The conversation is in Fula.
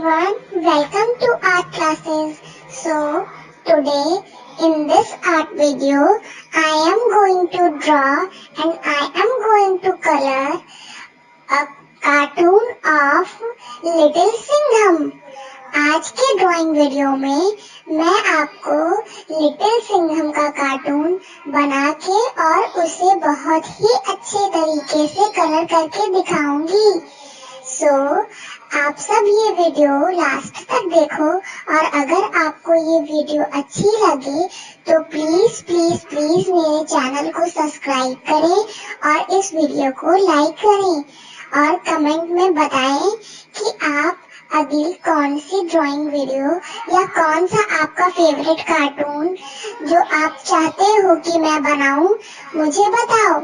everyone, welcome to art classes. So today in this art video I am going to draw and I am going to color a cartoon of Little Singham. आज के drawing video में मैं आपको लिटिल सिंघम का कार्टून बना के और उसे बहुत ही अच्छे तरीके से कलर करके दिखाऊंगी। आप सब ये वीडियो लास्ट तक देखो और अगर आपको ये वीडियो अच्छी लगे तो प्लीज प्लीज प्लीज मेरे चैनल को सब्सक्राइब करें और इस वीडियो को लाइक करें और कमेंट में बताएं कि आप अगली कौन सी ड्राइंग वीडियो या कौन सा आपका फेवरेट कार्टून जो आप चाहते हो कि मैं बनाऊं मुझे बताओ।